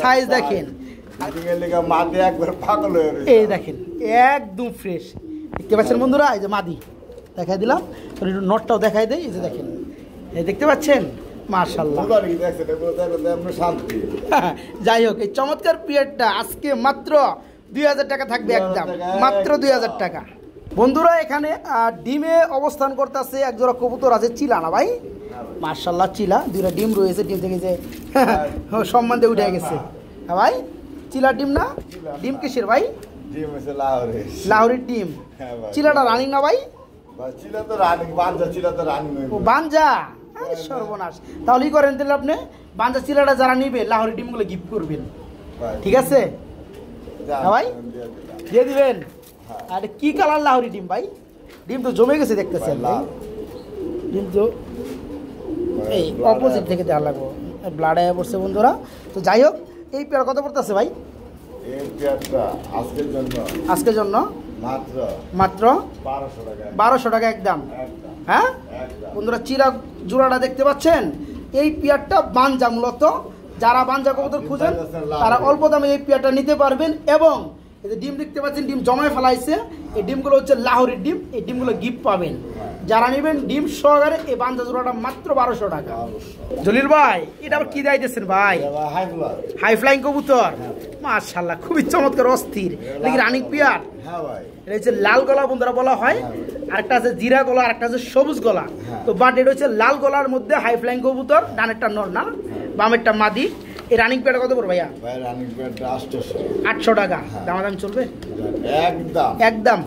সাইজ দেখেন, এই দেখেন একদম ফ্রেশ। দেখতে পাচ্ছেন বন্ধুরা, এই যে মাদি দেখাই দিলাম, নটটাও দেখাই দেয়। এই যে দেখেন, এই দেখতে পাচ্ছেন, মাশাআল্লাহ। যাই হোক, এই চমৎকার পিয়ারটা আজকে মাত্র 2000 টাকা থাকবে একদম, মাত্র 2000 টাকা। বন্ধুরা এখানে ডিমে অবস্থান করতেছে এক জোড়া কবুতর আছে, চিলা না ভাই? মাশাআল্লাহ, চিলা দুইটা ডিম রয়েছে, ডিম থেকে যে সম্মান দিয়ে উঠে গেছে। হ্যাঁ ভাই, চিলা ডিম না? ডিম কিসের ভাই? লাহোরির ডিম। চিলাটা রানিং না ভাই? বাঞ্জা। আরে সর্বনাশ, তাহলেই করেন তাহলে আপনি বাঞ্জা চিলাটা যারা নিবে লাহোরি ডিমগুলো গিফট করবেন, ঠিক আছে? হ্যাঁ ভাই, দিয়ে দিবেন। আর কি কালার লাহোরি ডিম ভাই? ডিম তো জমে গেছে দেখতেছেন ভাই, ডিম তো এই অপোজিট থেকে দেওয়া লাগবো, ব্লাড আয়া পড়ছে বন্ধুরা। তো যাই হোক, এই পেয়ার কত পড়তেছে ভাই? এই পেয়ারটা আজকের জন্য মাত্র 1200 টাকা একদম। হ্যাঁ বন্ধুরা, চিরা জোড়াটা দেখতে পাচ্ছেন, এই পেয়ারটা বাঞ্জা, মূলত যারা বাঞ্জা কবুতর খুঁজেন তারা অল্প দামে এই পেয়ারটা নিতে পারবেন। এবং এই যে ডিম দেখতে পাচ্ছেন, ডিম জমায় ফেলাইছে, এই ডিমগুলো হচ্ছে লাহোরের ডিম, এই ডিমগুলো গিফট পাবেন। যারা নেবেন ডিম সহকারে এই বাঞ্জা জোড়াটা মাত্র 1200 টাকা। জলিল ভাই, এটা আবার কি দিতেছেন ভাই? হাই ফ্লাইং কবুতর, মাশাআল্লাহ, খুবই চমৎকার, অস্থির। দেখি রানিং পেয়ার, এটা হচ্ছে লাল গলা বন্ধুরা বলা হয়, আরেকটা আছে জিরা গলা, আরেকটা আছে সবুজ গলা। তো বাট এটা হচ্ছে লাল গলার মধ্যে হাই ফ্লাইং কবুতর, ডানেরটা নর না, বামেরটা মাদি। এই রানিং পেয়ারটা কত পড়বে ভাইয়া? রানিং পেয়ারটা 800 টাকা। দামাদাম চলবে? একদম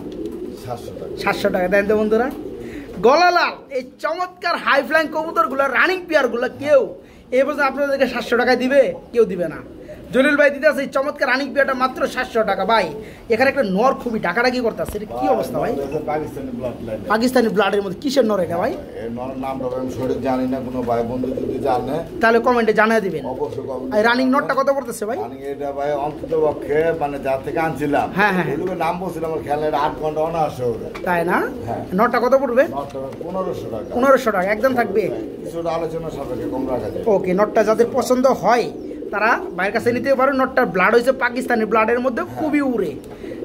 700 টাকা দেন তো বন্ধুরা। গলা লাল এই চমৎকার হাই ফ্লাইং কবুতরগুলো, রানিং পেয়ারগুলো কেউ এই বছর আপনাদেরকে 700 টাকায় দিবে? কেউ দিবে না। জলিল ভাই দিতে আছে এই চমৎকার রানিং পেয়ারটা মাত্র 700 টাকা। ভাই এখানে একটা নর খুবই ডাকাডাকি করতে আসছে, এটা কি অবস্থা ভাই? পাকিস্তানি ব্লাডের মধ্যে কিসের নর এটা ভাই? জানি না, কোনো ভাই বন্ধু যদি জানে তাহলে কমেন্টে জানিয়ে দিবেন। এই রানিং নটটা কত পড়তেছে ভাই? এটা ভাই অন্তত পক্ষে মানে যার থেকে আনছিলাম, হ্যাঁ হ্যাঁ, নাম বলছিলাম, আমার খেলার 8 ঘন্টা অনায়াসে হবে, তাই না? নটটা কত পড়বে? 1500 টাকা। 1500 টাকা একদম থাকবে, কিছুটা আলোচনা সাপেক্ষে কম রাখা যায়। ওকে, নটটা যাদের পছন্দ হয় তারা ভাইয়ের কাছে নিতে পারেন। নটটার ব্লাড হয়েছে পাকিস্তানি ব্লাডের মধ্যে, খুবই উড়ে।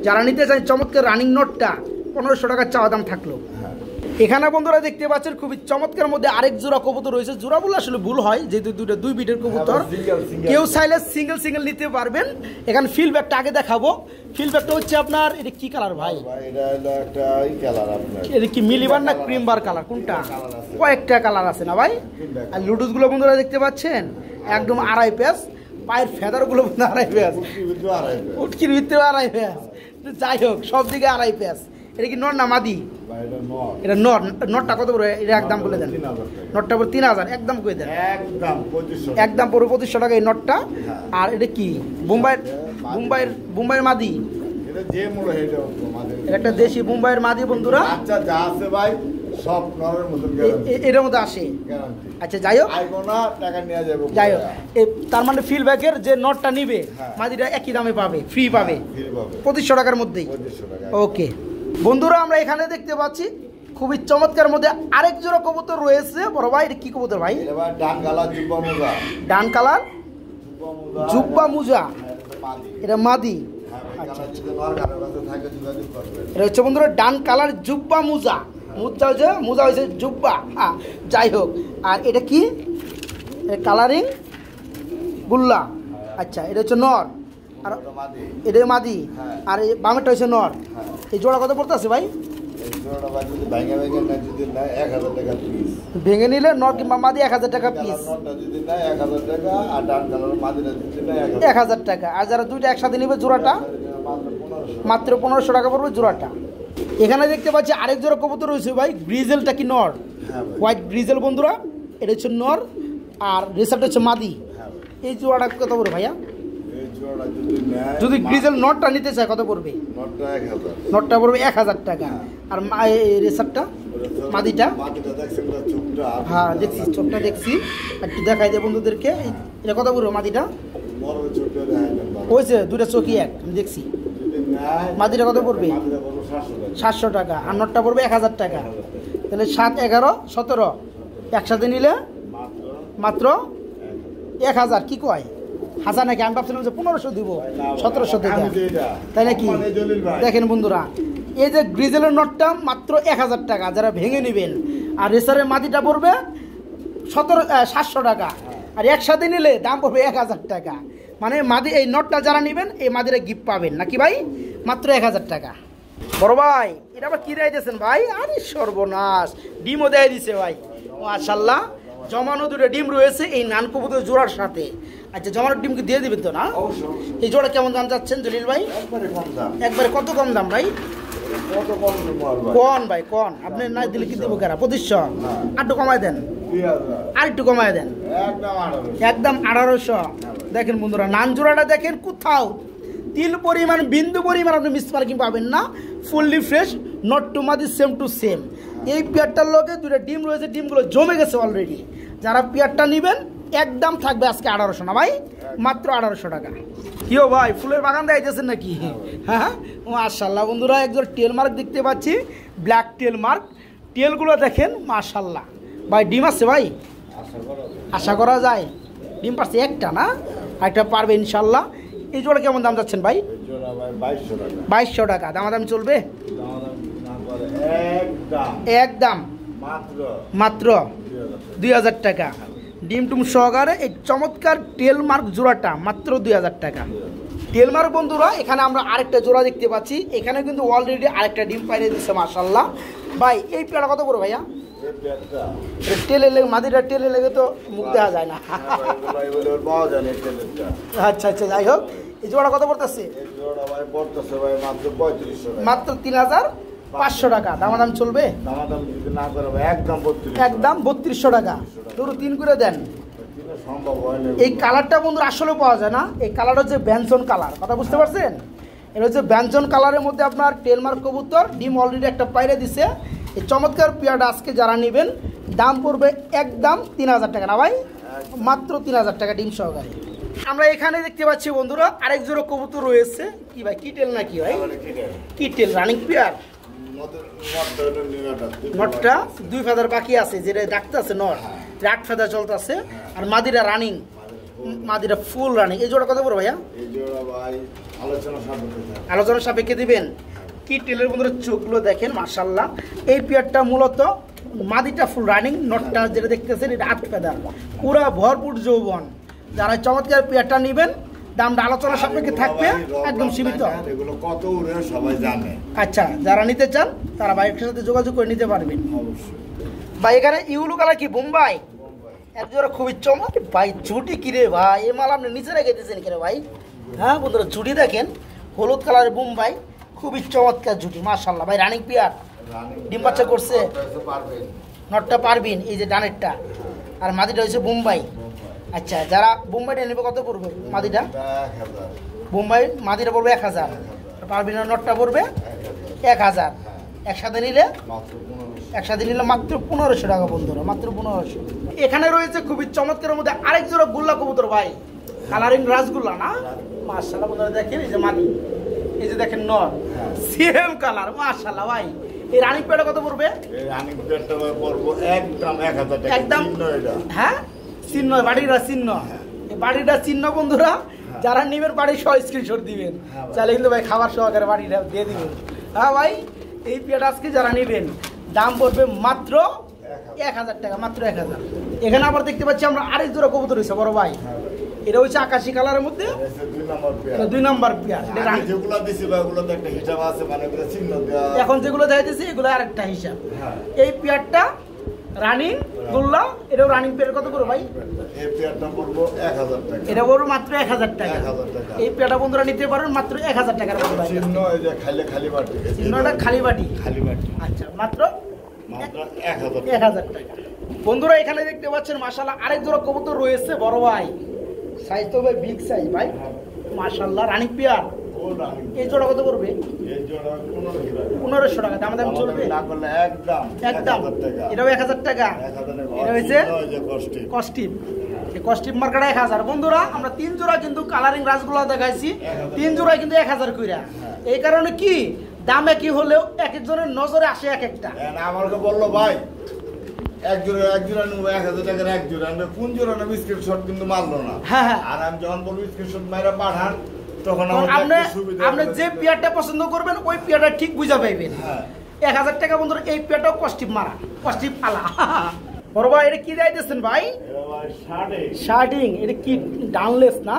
যারা নিতে চান চমৎকার রানিং নটটা, 1500 টাকার চাওয়া দাম থাকলো। এখানে বন্ধুরা দেখতে পাচ্ছেন খুবই চমৎকার মধ্যে আরেক জোড়া কবুতর রয়েছে। জোড়া বলে আসলে ভুল হয়, যেহেতু দুই বিটের কবুতর, কেউ চাইলে সিঙ্গেল সিঙ্গেল নিতে পারবেন। এখানে ফিল্ডব্যাকটা আগে দেখাবো। ফিল্ডব্যাকটা হচ্ছে আপনার, এটা কি কালার ভাই? এটা কি মিলিবার না ক্রিমবার কালার, কোনটা? কয়েকটা কালার আছে না ভাই? আর লুডুসগুলো বন্ধুরা দেখতে পাচ্ছেন একদম 2.5 পেজ, পায়ের ফেদারগুলো 2.5 পেজ, উটকির ভিতরে 2.5 পেজ। যাই হোক, সব দিকে 2.5 পেজ। এটা কি নর না মাদি? এটা নর। নটটা কত পড়বে? এটা একদম বলে দেন। নটটা পড়বে 3000, একদম করে দেন। একদম পড়বে 2500 টাকা এই নটটা। আর এটা কি মুম্বাইয়ের মাদি? এটা একটা দেশি মুম্বাইয়ের মাদি বন্ধুরা। আচ্ছা, যা আছে ভাই সব নরের মতো এর মধ্যে আসে। আচ্ছা যাই হোক, টাকা নিয়ে যাবে। যাই হোক, তার মানে ফিল্ডব্যাকের যে নটটা নিবে মাদিটা একই দামে পাবে, ফ্রি পাবে 2500 টাকার মধ্যেই। ওকে বন্ধুরা, আমরা এখানে দেখতে পাচ্ছি খুবই চমৎকার মধ্যে আরেক জোড়া কবুতর রয়েছে। বড় ভাই, এটা কি কবুতর ভাই? ডান কালার জুব্বা মুজা, এটা মাদি। এটা হচ্ছে বন্ধুরা ডান কালার জুব্বা মুজা, মুজা হয়েছে জুব্বা। হ্যাঁ, যাই হোক। আর এটা কি? কালারিং গুল্লা। আচ্ছা, এটা হচ্ছে নর, আর এটা মাদি, আর এই বামেরটা হচ্ছে নর। এই জোড়া কত পড়তে আছে ভাই? ভেঙে নিলে নর কিংবা মাদি 1000 টাকা পিস। 1000 টাকা। আর যারা দুইটা একসাথে নিবে জোড়াটা মাত্র 1500 টাকা পড়বে জোড়াটা। এখানে দেখতে পাচ্ছি আরেক জোড়া কবুতর রয়েছে ভাই। গ্রিজেলটা কি নর? হোয়াইট গ্রিজেল বন্ধুরা, এটা হচ্ছে নর, আর রেসারটা হচ্ছে মাদি। এই জোড়াটা কত পড়বে ভাইয়া? যদি গ্রিজেল নটটা নিতে চায় কত পড়বে? নটটা পড়বে 1000 টাকা। আর রেসারটা মাদিটা? হ্যাঁ দেখছি, চোখটা দেখছি, একটু দেখাই দেয় বন্ধুদেরকে। এটা কত পড়বে মাদিটা? হয়েছে দুইটা চোখই এক, আমি দেখছি। মাদিটা কত পড়বে? 700 টাকা। আর নটটা পড়বে 1000 টাকা। তাহলে 7, 11, 17 একসাথে নিলে মাত্র 1000। কি কয় হাসান নাকি? আমি ভাবছিলাম যে 1500 দিব, 1700 থেকে, তাই নাকি? দেখেন বন্ধুরা, এই যে গ্রিজেলের নটটা মাত্র 1000 টাকা যারা ভেঙে নেবেন। আর রেসারের মাদিটা পড়বে 700 টাকা। আর একসাথে নিলে দাম পড়বে 1000 টাকা। মানে মাদি, এই নটটা যারা নেবেন এই মাদিরা গিফট পাবেন নাকি ভাই? মাত্র 1000 টাকা। বড় ভাই, এটা আবার কি দেয় দিয়েছেন ভাই? আরে সর্বনাশ, ডিমও দেয় দিছে ভাই, মাশাআল্লাহ। জমানো দুটো ডিম রয়েছে এই নান কবুতর জোড়ার সাথে। আচ্ছা, জমানোর ডিমকে দিয়ে দিবেন তো না? এই জোড়া কেমন দাম চাচ্ছেন জলিল ভাই? একবারে কত কম দাম ভাই? কোন ভাই কোন? আপনি না দিলে কি দেবো কেনা? 2500। আর একটু কমায় দেন, আর একটু কমায় দেন, একদম 1800। দেখেন বন্ধুরা, নান জোড়াটা দেখেন, কোথাও তিল পরিমাণ, বিন্দু পরিমাণ আপনি মিস মার্কিং পাবেন না। ফুললি ফ্রেশ, নট টু মাদি, সেম টু সেম। এই পেয়ারটার লোকে দুটো ডিম রয়েছে, ডিমগুলো জমে গেছে অলরেডি। যারা পেয়ারটা নেবেন একদম থাকবে আজকে 1800 না ভাই, মাত্র 1800 টাকা। কিও ভাই ফুলের বাগান দেখাইতেছেন নাকি? হ্যাঁ মাশাল্লাহ বন্ধুরা, একজন টেল মার্ক দেখতে পাচ্ছি, ব্ল্যাক টেল মার্ক। টেলগুলো দেখেন মাশাল্লাহ। ভাই ডিম আছে ভাই? আশা করা যায়। ডিম পারছে একটা না, একটা পারবে ইনশাল্লাহ। এই জোড়া কেমন দাম যাচ্ছেন ভাই? 2200 টাকা। দামাদামি চলবে? একদম মাত্র 2000 টাকা। ডিম টুম সহকারে এই চমৎকার টেল মার্ক জোড়াটা মাত্র 2000 টাকা। টেল মার্ক বন্ধুরা, এখানে আমরা আরেকটা জোড়া দেখতে পাচ্ছি, এখানে কিন্তু অলরেডি আরেকটা ডিম পাইরে দিচ্ছে মাশাল্লাহ। ভাই এই পেয়ারা কত করে ভাইয়া? টেলে লেগে মাদিটা টেলে লেগে তো মুখ দেখা যায় না। আচ্ছা আচ্ছা, যাই হোক এই জোড়া কত পড়তেছে? মাত্র 3500 টাকা। দামাদাম চলবে? একদম 3200 টাকা। ধরো 3 করে দেন। এই কালারটা বন্ধুরা আসলে পাওয়া যায় না, এই কালার হচ্ছে ব্যঞ্জন কালার, কথা বুঝতে পারছেন? এটা হচ্ছে ব্যঞ্জন কালারের মধ্যে আপনার টেলমার্ক কবুতর, ডিম অলরেডি একটা পাইরে দিছে। এই চমৎকার পেয়ারটা আজকে যারা নেবেন দাম পড়বে একদম 3000 টাকা না ভাই, মাত্র 3000 টাকা ডিম সহকারে। আমরা এখানে দেখতে পাচ্ছি বন্ধুরা আরেক জোড়া কবুতর রয়েছে। কি ভাই, কি টেল নাকি ভাই? কি টেল রানিং পেয়ার? নটটা 2 ফেদার বাকি আছে, যেটা ডাকতে আছে নট 8 ফেদার চলতেছে, আর মাদিরা রানিং, মাদিরা ফুল রানিং। এই জোড়া কত বড় ভাইয়া? আলোচনা সাপেক্ষে দিবেন। কি টেলের বন্ধুরা চোখগুলো দেখেন মাশাল্লাহ। এই পেয়ারটা মূলত মাদিটা ফুল রানিং, নটটা যেটা দেখতেছেন এটা 8 ফেদার, পুরা ভরপুর যৌবন। যারা চমৎকার পেয়ারটা নেবেন দামটা আলোচনা সাপেক্ষে থাকবে, একদম সীমিত। এগুলো কত উড়ে সবাই জানে। আচ্ছা, যারা নিতে চান তারা বাইকের সাথে যোগাযোগ করে নিতে পারবেন। ভাই এখানে ইউলু কালার কি বোম্বাই? একজোড়া খুবই চমৎকার ভাই। জুটি কিরে ভাই, এ মাল আপনি নিচে রেখে দিয়েছেন কিরে ভাই? হ্যাঁ বন্ধুরা জুটি দেখেন, হলুদ কালারের বোম্বাই, খুবই চমৎকার জুটি মাশাল্লাহ। ভাই রানিং পেয়ার, ডিম বাচ্চা করছে, নটটা পারবিন এই যে ডানেরটা, আর মাদিটা হচ্ছে বোম্বাই। আচ্ছা, যারা বোম্বাইটা নেবে কত পড়বে? মাদিটা বোম্বাই মাদিটা পড়বে 1000, পারবিন নটটা পড়বে 1000। একসাথে নিলে মাত্র 1500 টাকা বন্ধুরা, মাত্র 1500। এখানে রয়েছে খুবই চমৎকারের মধ্যে আরেক জোড়া গুল্লা কবুতর ভাই, কালারিং রাসগুল্লা না মাশাআল্লাহ বন্ধুরা। দেখেন এই যে মাদি, এই যে দেখেন নর, সেম কালার মাশাআল্লাহ ভাই। এই রানিং পেয়ারটা কত পড়বে? এই রানিং পেয়ারটা পড়বে একদম 1000 টাকা। একদম হ্যাঁ, চিহ্ন বাড়িটা চিহ্ন, এই বাড়িটা চিহ্ন বন্ধুরা। যারা নেবেন বাড়ির সহ স্ক্রিনশট দিবেন, চাইলে কিন্তু ভাই খাবার সহকারে বাড়িটা দিয়ে দিবেন। হ্যাঁ ভাই, এই পেয়ারটা আজকে যারা নেবেন দাম পড়বে মাত্র 1000 টাকা, মাত্র 1000। এখানে আবার দেখতে পাচ্ছি আমরা আরেক জোড়া কবুতর হয়েছে বড় ভাই, এটা হচ্ছে আকাশি কালারের মধ্যে 2 নম্বর পেয়ার। এখন যেগুলো দেখাইতেছি এগুলো আরেকটা হিসাব। এই পেয়ারটা রানিং গোল্লা, এটাও রানিং পেয়ার কত করে ভাই? এই পেয়ারটা পড়বো 1000 টাকা। এটা পড়বো মাত্র 1000 টাকা। এই পেয়ারটা বন্ধুরা নিতে পারেন মাত্র 1000 টাকার মধ্যে ভাই। চিহ্ন এই যে খালি বাটি, চিহ্নটা খালি বাটি। আচ্ছা, মাত্র 1000 টাকা। বন্ধুরা এখানে দেখতে পাচ্ছেন মাশাআল্লাহ আরেক জোড়া কবুতর রয়েছে বড় ভাই, সাইজ তো ভাই বিগ সাইজ ভাই মাশাআল্লাহ, রানিং পেয়ার। এই জোড়া কত পড়বে? এই জোড়া 1500 টাকা। দাম চলবে? না করলে একদম এটাও 1000 টাকা। এটা হচ্ছে কস্টিপ, এই কস্টিপ মার্কাটা 1000। বন্ধুরা আমরা 3 জোড়া কিন্তু কালারিং রাসগুলো দেখাইছি, 3 জোড়া কিন্তু 1000 কইরা। এই কারণে কি দামে কি হলেও এক একজনের নজরে আসে এক একটা। আমাকে বললো ভাই এক জোড়া নেবো 1000 টাকার এক জোড়া, কোন জোড়া নেবো স্ক্রিনশট কিন্তু মারলো না। হ্যাঁ, আর আমি যখন বলবো স্ক্রিনশট মাইরা পাঠান, তখন আপনি যে পেয়ারটা পছন্দ করবেন ওই পেয়ারটা ঠিক বুঝা পাইবেন। 1000 টাকা বন্ধুরা। এই পেয়ারটাও কস্টিপ মারা, কস্টিপ আলা। বড় ভাই এটা কি যাইতেছেন ভাই? শার্টিং। এটা কি ডানলেস না?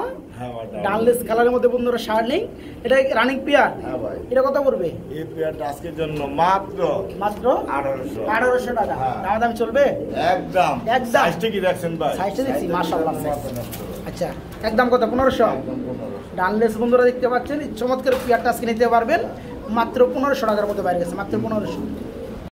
ডানলেস কালারের মধ্যে বন্ধুরা শার্টিং, এটা রানিং পেয়ার। এটা কত পড়বে? এই পেয়ারটা আজকের জন্য মাত্র 1800 টাকা। দাম চলবে? একদম সাইজটা কি দেখছেন ভাই? সাইজটা দেখছি মাশাআল্লাহ। আচ্ছা, একদম কত? 1500। ডানলেস বন্ধুরা দেখতে পাচ্ছেন, চমৎকার পেয়ারটা আজকে নিতে পারবেন মাত্র 1500 টাকার মধ্যে বাইরে গেছে, মাত্র 1500।